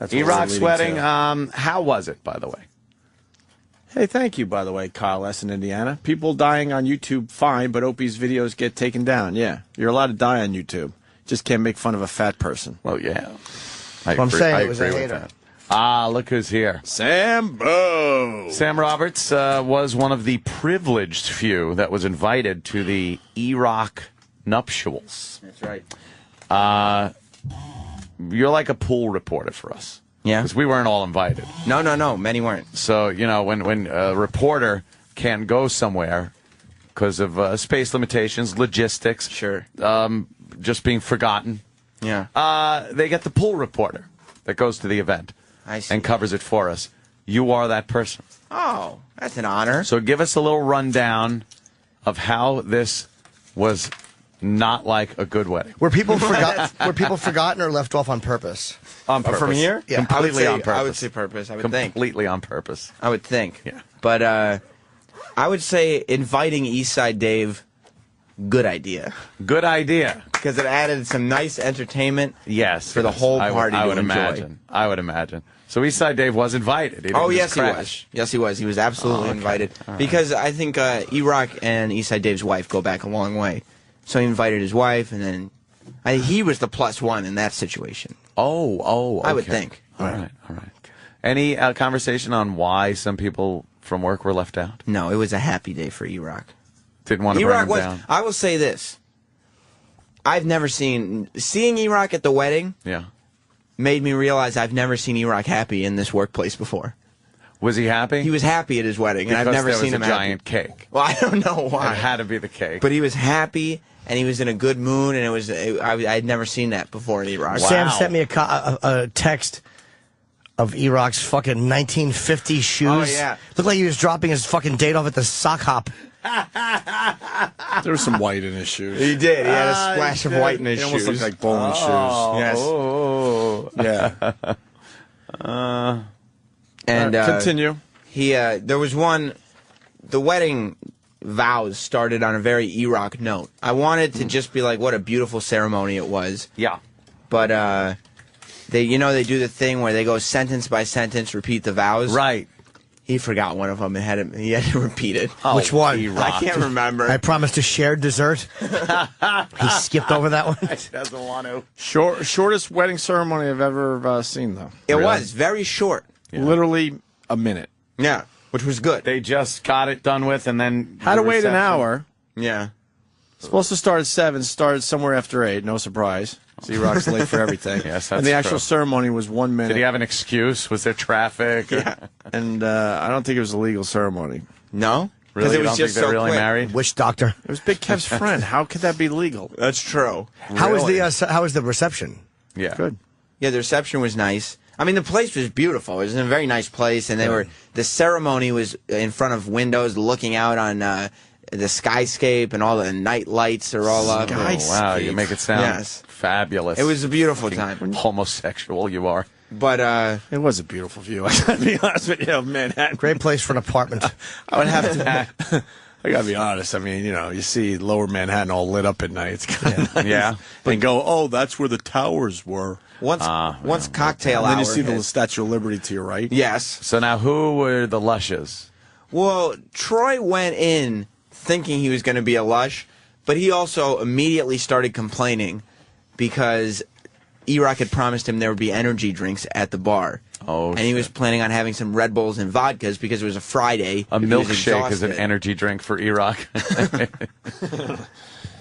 That's what we're Erock's leading wedding, to. how was it, by the way? Hey, thank you, by the way, Kyle S. in Indiana. People dying on YouTube, fine, but Opie's videos get taken down. Yeah, you're allowed to die on YouTube. Just can't make fun of a fat person. Well, yeah. I'm saying I it was a agree with hater. that. Ah, look who's here. Sambo! Sam Roberts was one of the privileged few that was invited to the Erock nuptials. That's right. You're like a pool reporter for us. Yeah. Because we weren't all invited. No. Many weren't. So, you know, when a reporter can't go somewhere because of space limitations, logistics, Sure. Just being forgotten, Yeah. they get the pool reporter that goes to the event I see. and covers it for us. You are that person. Oh, that's an honor. So give us a little rundown of how this was not like a good wedding. Were people forgotten or left off on purpose? On purpose. From here? Yeah. Completely on purpose. I would say purpose. I would think. Completely on purpose. I would think. Yeah. But I would say inviting Eastside Dave, good idea. Good idea. Because it added some nice entertainment. Yes. For the whole party I to would enjoy. imagine. I would imagine. So Eastside Dave was invited. He didn't Oh, just yes, he crash. was. Yes, he was. He was absolutely Oh, okay. invited. All right. Because I think Erock and Eastside Dave's wife go back a long way. So he invited his wife, and then he was the plus one in that situation. Oh, okay. I would think. All right. Any conversation on why some people from work were left out? No, it was a happy day for Erock. Didn't want to bring Erock him was. down. I will say this. I've never seeing Erock at the wedding Yeah. made me realize I've never seen Erock happy in this workplace before. Was he happy? He was happy at his wedding, and because I've never there was seen him a giant happy. cake. Well, I don't know why. It had to be the cake. But he was happy, and he was in a good mood, and I had never seen that before in Erock. Wow. Sam sent me a text of Erock's fucking 1950 shoes. Oh, yeah. Looked like he was dropping his fucking date off at the sock hop. There was some white in his shoes. He did. He had a splash of white in his He almost shoes. looked like bowling Yes. Oh. shoes. Yeah. And Continue. there was one. The wedding vows started on a very Erock note. I wanted to just be like, what a beautiful ceremony it was. Yeah. But they do the thing where they go sentence by sentence, repeat the vows. Right. He forgot one of them and he had to repeat it. Which one? I can't remember. I promised to share dessert. He skipped over that one. Doesn't want to. Shortest wedding ceremony I've ever seen, though. It Really? was very short. Literally a minute. Yeah, which was good. They just got it done with and then... Had to the wait an reception. hour. Yeah. Supposed to start at 7, started somewhere after 8, no surprise. Erock's late for everything. Yes, and that's the actual true. ceremony was 1 minute. Did he have an excuse? Was there traffic? Yeah. And I don't think it was a legal ceremony. No? Really? it You was don't just think they're so really quick. married? Which doctor? It was Big Kev's friend. How could that be legal? That's true. How was Really? how was the reception? Yeah. Good. Yeah, the reception was nice. I mean, the place was beautiful. It was in a very nice place, and the ceremony was in front of windows looking out on the skyscape, and all the night lights are all up. Oh, wow, you make it sound Yes. fabulous. It was a beautiful time. Homosexual you are. But It was a beautiful view. I gotta be honest with you, Manhattan. Great place for an apartment. I would have to. I gotta be honest. I mean, you see Lower Manhattan all lit up at night. It's kind of nice. Yeah. And go, oh, that's where the towers were. once cocktail And hour then you see the hit- Statue of Liberty to your right. Yes. So now who were the lushes? Well, Troy went in thinking he was going to be a lush, but he also immediately started complaining because Erock had promised him there would be energy drinks at the bar. Oh, and he was shit. planning on having some Red Bulls and vodkas because it was a Friday. A He was milkshake is an exhausted. energy drink for Erock.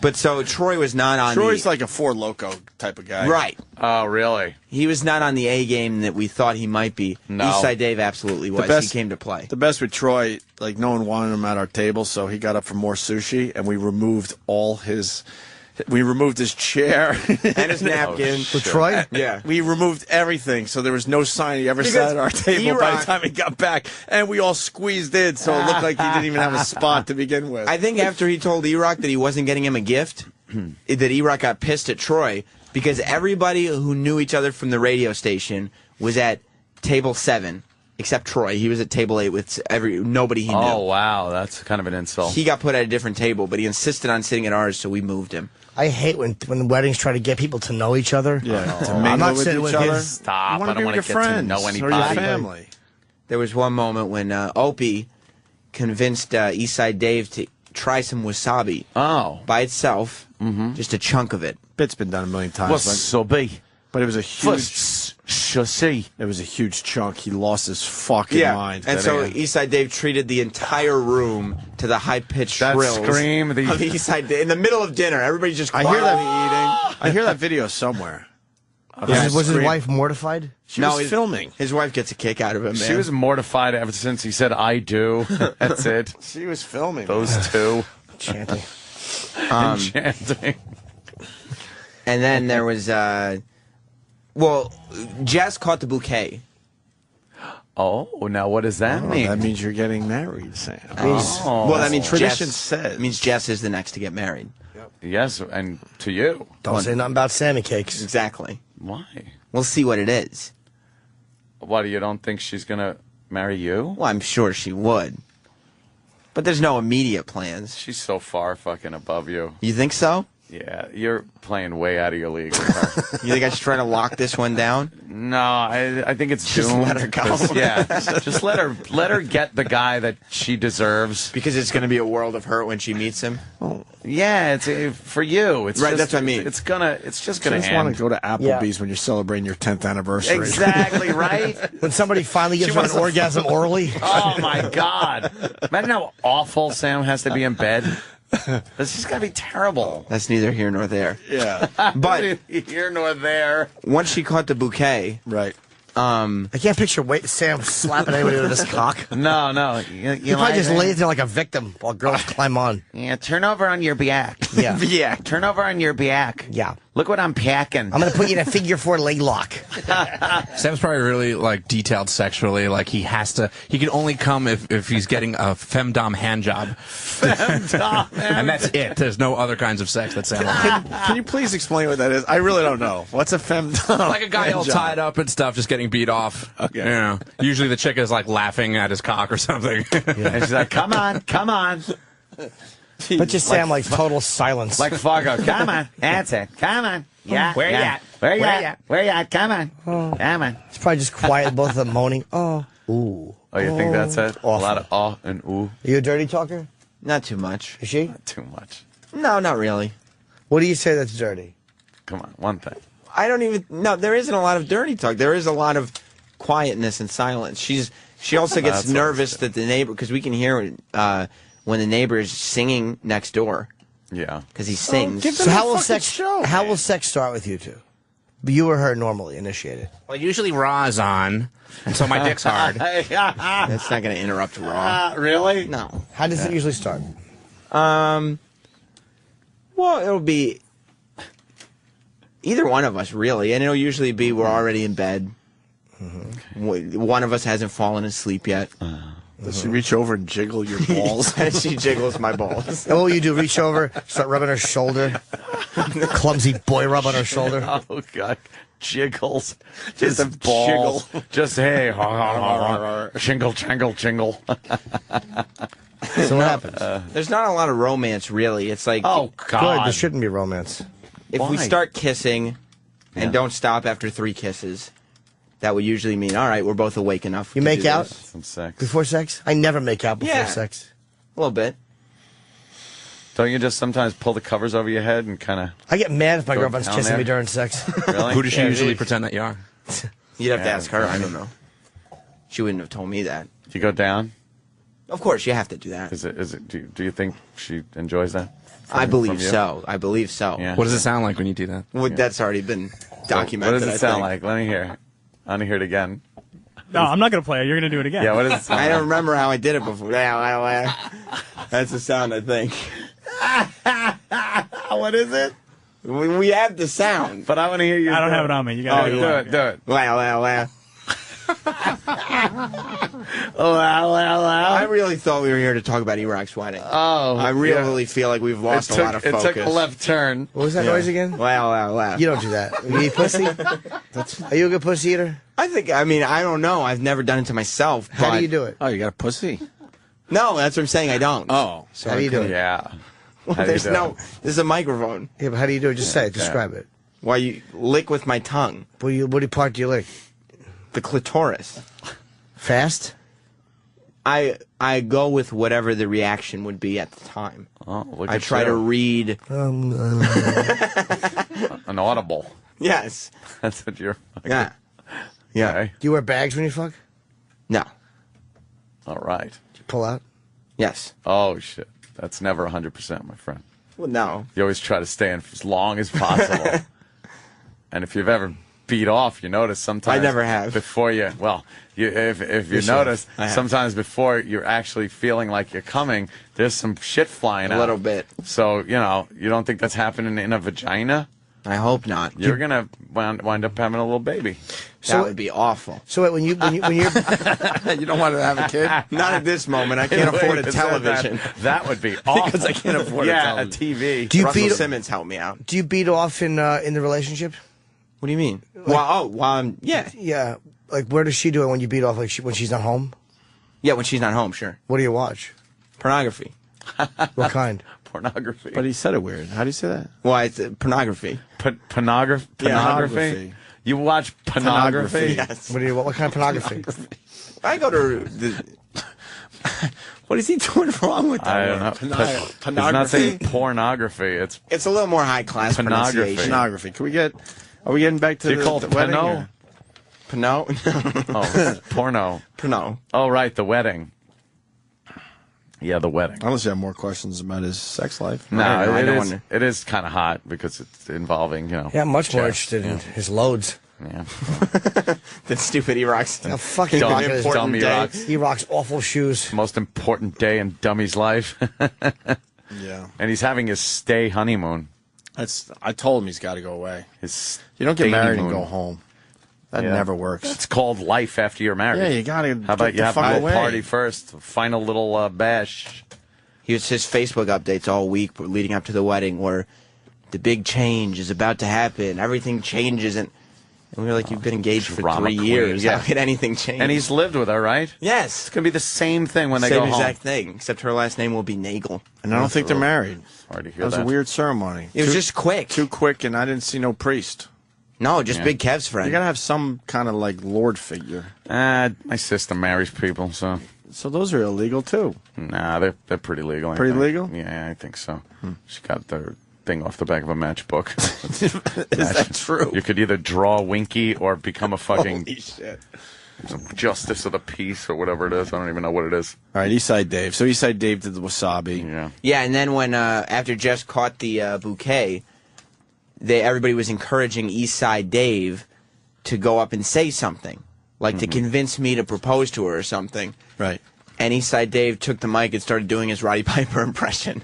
But so Troy was not on Troy's the... like a Four Loko type of guy. Right. Oh, really? He was not on the A game that we thought he might be. No. Eastside Dave absolutely was. best- He came to play. The best with Troy, like no one wanted him at our table, so he got up for more sushi, and we removed his chair And his napkin. For Troy? Yeah. We removed everything, so there was no sign he ever Because sat at our table by the Erock- time he got back, and we all squeezed in, so it looked like he didn't even have a spot to begin with. I think after he told Erock that he wasn't getting him a gift, that Erock got pissed at Troy because everybody who knew each other from the radio station was at table 7, except Troy. He was at table 8 with nobody he knew. Oh, wow. That's kind of an insult. He got put at a different table, but he insisted on sitting at ours, so we moved him. I hate when weddings try to get people to know each other. Yeah, to I'm mingle not with sitting each with other. his- Stop. You I wanna don't be want with to your get to friends know or anybody. your family. There was one moment when Opie convinced Eastside Dave to try some wasabi Oh. by itself, just a chunk of it. Bit's been done a million times, Wasabi. but it was a huge. Chassis. It was a huge chunk. He lost his fucking mind. and so Eastside Dave treated the entire room to the high-pitched That shrills scream, the- of Eastside Dave in the middle of dinner. Everybody's just I quietly hear eating. that. I hear that video somewhere. Was his wife mortified? She No, was filming. His wife gets a kick out of him, man. She was mortified ever since he said, "I do." That's it. She was filming. Those two. Chanting. Enchanting. And then there was, Jess caught the bouquet. Oh, now what does that Oh, mean? that means you're getting married, Sam. Oh. Well, that means Tradition Jess, says. means Jess is the next to get married. Yes, and to you. Don't say nothing about Sammy cakes. Exactly. Why? We'll see what it is. What, you don't think she's going to marry you? Well, I'm sure she would. But there's no immediate plans. She's so far fucking above you. You think so? Yeah, you're playing way out of your league with her. You think I should try to lock this one down? No, I think it's Just doomed. let her go. 'Cause, yeah, just let her get the guy that she deserves. Because it's going to be a world of hurt when she meets him? Yeah, it's for you. It's Right, just, that's what I mean. It's just I gonna just end. want to go to Applebee's when you're celebrating your 10th anniversary. Exactly right. When somebody finally gives her an orgasm orally. Oh my God! Imagine how awful Sam has to be in bed. This is gonna be terrible. That's neither here nor there. Yeah. But Here nor there. once she caught the bouquet, Right. I can't picture Sam slapping anybody with his cock. No. He probably just lays there like a victim while girls climb on. Yeah, turn over on your back. Yeah. yeah. Turn over on your back. Yeah. Look what I'm packing. I'm going to put you in a figure 4 leg lock. Sam's probably really like detailed sexually. Like he can only come if he's getting a femdom hand job. And that's it. There's no other kinds of sex that Sam will. Can you please explain what that is? I really don't know. What's a femdom? Like a guy all tied up and stuff, just getting beat off. Okay. You know, usually the chick is like laughing at his cock or something. And she's like, come on. But just Sam like total silence. Like Fargo, come on. That's it. Come on. Yeah. Where you yeah. at? Where you Where at? you at? Where you at? Come on. Come on. It's probably just quiet, both of them moaning. Oh, ooh. Oh, you think that's it? Awful. A lot of oh and ooh. Are you a dirty talker? Not too much. Is she? Too much. No, not really. What do you say that's dirty? Come on, one thing. I don't even. No, there isn't a lot of dirty talk. There is a lot of quietness and silence. She also gets That's nervous that the neighbor, because we can hear when the neighbor is singing next door Yeah. because he sings. give them So a how will fucking sex show, how man. will sex start with you two? You or her normally initiated. Well, usually Ra's on, and so my dick's hard. That's not going to interrupt Raw. Really? No. How does it usually start? Well, it'll be either one of us, really, and it'll usually be we're already in bed. One of us hasn't fallen asleep yet. Does she reach over and jiggle your balls? And she jiggles my balls. And what will you do? Reach over, start rubbing her shoulder. Clumsy boy rub on her shoulder. Oh God. Jiggles. Just a balls. jiggle. Just hey. Jingle, jingle, jingle. So what happens? There's not a lot of romance, really. It's like Oh Good. God. There shouldn't be romance. if we why? start kissing and don't stop after 3 kisses, that would usually mean, all right, we're both awake enough. You to make do out this. Some sex. before sex? I never make out before Yeah. sex. A little bit. Don't you just sometimes pull the covers over your head and kind of I get mad if my Go girlfriend's down kissing there. me during sex. really? Who does she Yeah, usually dude. pretend that you are? You'd have to Yeah, ask her. I don't know. She wouldn't have told me that. You go down? Of course, you have to do that. Is it? Do you think she enjoys that? I believe from you? so. I believe so. Yeah. What does it sound like when you do that? Well, that's already been documented. What does I it sound think. like? Let me hear. I want to hear it again. No, I'm not going to play it. You're going to do it again. Yeah, what does it sound I like? don't remember how I did it before. That's the sound, I think. What is it? We have the sound. But I want to hear you. I don't do have it on me. You got Oh, to do it. Wow. Oh, I really thought we were here to talk about Erock's wedding. Oh, I really feel like we've lost a lot of focus. It took a left turn. What was that noise again? Wow. You don't do that. You eat pussy? Are you a good pussy eater? I don't know. I've never done it to myself. How but- do you do it? Oh, you got a pussy? No, that's what I'm saying. I don't. Oh. How do you do it? Yeah. How There's you doing? This is a microphone. Yeah, but how do you do it? Just say it. Describe it. Why you lick with my tongue? What part do you lick? The clitoris. Fast? I go with whatever the reaction would be at the time. Oh, look I at try you. to read. An audible. Yes. That's what you're. Yeah. Yeah. Okay. Do you wear bags when you fuck? No. All right. Do you pull out? Yes. Oh shit. That's never 100%, my friend. Well, no. You always try to stay in for as long as possible. And if you've ever beat off, you notice sometimes. I never have. Before you, well, if you Yes, notice, I have. sometimes before you're actually feeling like you're coming, there's some shit flying out. A little bit. So, you don't think that's happening in a vagina? I hope not. You're going to wind up having a little baby. That would be awful. So wait, when you're You don't want to have a kid? Not at this moment. I can't afford a Wait, television. That would be awful. Because I can't afford a yeah, television. a TV. do you Russell beat Simmons helped me out. do you beat off in the relationship? What do you mean? While I'm yeah. Yeah. Like where does she do it when you beat off? Like when she's not home? Yeah, when she's not home, sure. What do you watch? Pornography. What kind? Pornography. But he said it weird. How do you say that? Why, it's pornography. Pornography? pornography. You watch pornography? Yes. What kind of pornography? I go to the... What is he doing wrong with that I don't know. word? He's not saying pornography. It's It's a little more high-class Pornography. pronunciation. Pornography. Are we getting back to Do you call the it wedding? Pano? or- Pano? oh, porno. Pano. Oh, right, the wedding. Yeah, the wedding. Unless you have more questions about his sex life. No, I don't it is. wonder. It is kind of hot because it's involving, Yeah, I'm much more chest, interested in his loads. Yeah. The stupid Erock's. How fucking Dumb- Erock is dumb day. Erock's. Erock's awful shoes. Most important day in Dummy's life. Yeah. And he's having his stay honeymoon. I told him he's got to go away. His You don't get stay married and honeymoon. go home. That Yeah. never works. It's called life after you're married. Yeah, you got to How about get you the have fuck a little away. party first, final little bash. His Facebook updates all week leading up to the wedding where the big change is about to happen. Everything changes. And we were like, you've been engaged for Drama 3 queen, years. yeah. How could anything change? And he's lived with her, right? Yes. It's going to be the same thing when they Same go home. exact thing, except her last name will be Nagel. And I don't think they're married. Sorry to That hear was that. a weird ceremony. It was just quick. Too quick, and I didn't see no priest. No, just Yeah. Big Kev's You friend. got to have some kind of like Lord figure. My sister marries people, so So those are illegal too. nah, they're pretty legal. I Pretty think. legal? Yeah, I think so. She got the thing off the back of a matchbook. Is that true? You could either draw Winky or become a fucking Holy shit. justice of the peace or whatever it is. I don't even know what it is. All right, Eastside Dave. So Eastside Dave did the wasabi. Yeah. Yeah, and then when after Jess caught the bouquet, everybody was encouraging Eastside Dave to go up and say something, like to convince me to propose to her or something. Right. And Eastside Dave took the mic and started doing his Roddy Piper impression.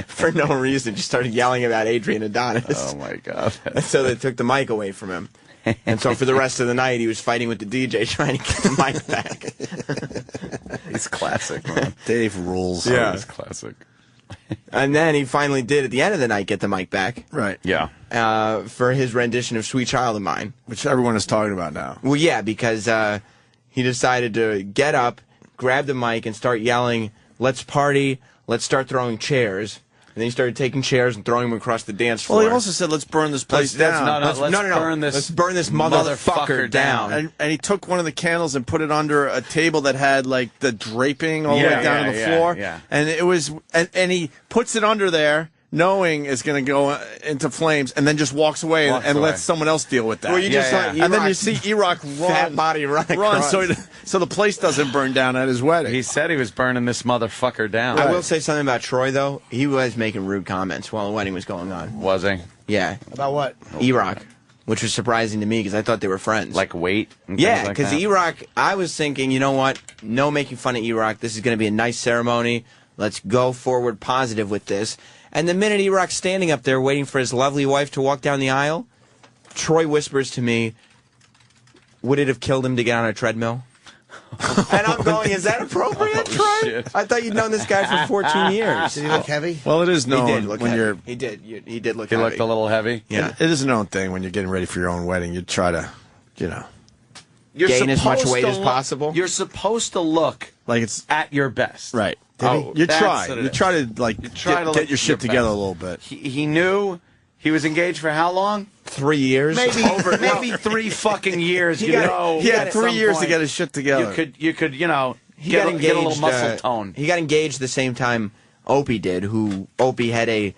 For no reason, just started yelling about Adrian Adonis. Oh my god. And so they took the mic away from him. And so for the rest of the night, he was fighting with the DJ trying to get the mic back. He's classic, man. Dave rules. Yeah. He's classic. And then he finally did, at the end of the night, get the mic back Right. Yeah. for his rendition of Sweet Child of Mine. Which everyone is talking about now. Well, yeah, because he decided to get up, grab the mic, and start yelling, "Let's party, let's start throwing chairs." And then he started taking chairs and throwing them across the dance floor. Well, he also said, let's burn this place down. let's burn this Let's burn this motherfucker down. And he took one of the candles and put it under a table that had like the draping all the Yeah, way down yeah, to the yeah, floor. yeah. And it was, and he puts it under there, knowing it's going to go into flames, and then just walks away Walks and away. lets someone else deal with that. Well, you just saw and then you Erock- see Erock run, fat body run across. so the place doesn't burn down at his wedding. He said he was burning this motherfucker down. I will say something about Troy, though. He was making rude comments while the wedding was going on. Was he? Yeah, About what? Erock, which was surprising to me because I thought they were friends. Like weight? And yeah, things like because that? Erock, I was thinking, you know what? No making fun of Erock. This is going to be a nice ceremony. Let's go forward positive with this. And the minute Erock's standing up there waiting for his lovely wife to walk down the aisle, Troy whispers to me, would it have killed him to get on a treadmill? And I'm going, is that appropriate, Troy? shit. I thought you'd known this guy for 14 years. Did he look heavy? well, it is known He did look when heavy. you're. He did look He heavy. looked a little heavy? Yeah. It is a known thing when you're getting ready for your own wedding. You try to, gain as much supposed weight to as possible. You're supposed to look Like it's at your best. right. Oh, you that's try. what it You is. try to like try to look get your at shit together best. a little bit. He knew he was engaged for how long? 3 years. Maybe 3 fucking years. He You got- know, He had at 3 some years to point, get his shit together. You could, He get got a engaged. little muscle tone. He got engaged the same time Opie did. Opie had a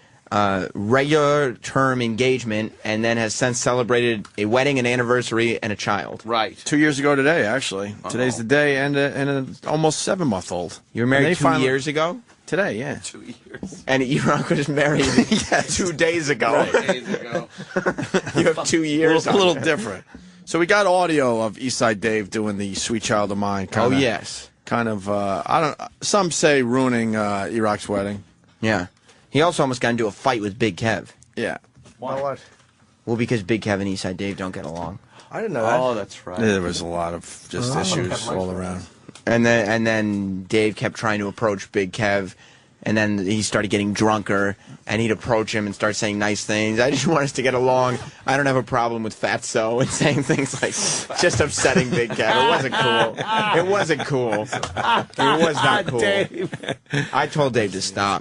regular term engagement and then has since celebrated a wedding, an anniversary, and a child. Right. 2 years ago today, actually. Today's the day, and an almost 7-month-old. You were married 2 years ago, Today, yeah. 2 years. and Erock was married 2 days ago. Days ago. You have 2 years. A little different. So we got audio of Eastside Dave doing the "Sweet Child of Mine." Oh yes. Kind of. I don't. Some say ruining Erock's wedding. Yeah. He also almost got into a fight with Big Kev. Yeah. What? Well, because Big Kev and Eastside Dave don't get along. I didn't know that. Oh, that's right. There was a lot of just issues all around. And then Dave kept trying to approach Big Kev, and then he started getting drunker, and he'd approach him and start saying nice things. I just want us to get along. I don't have a problem with Fatso, and saying things like just upsetting Big Kev. It wasn't cool. It wasn't cool. It was not cool. I told Dave to stop.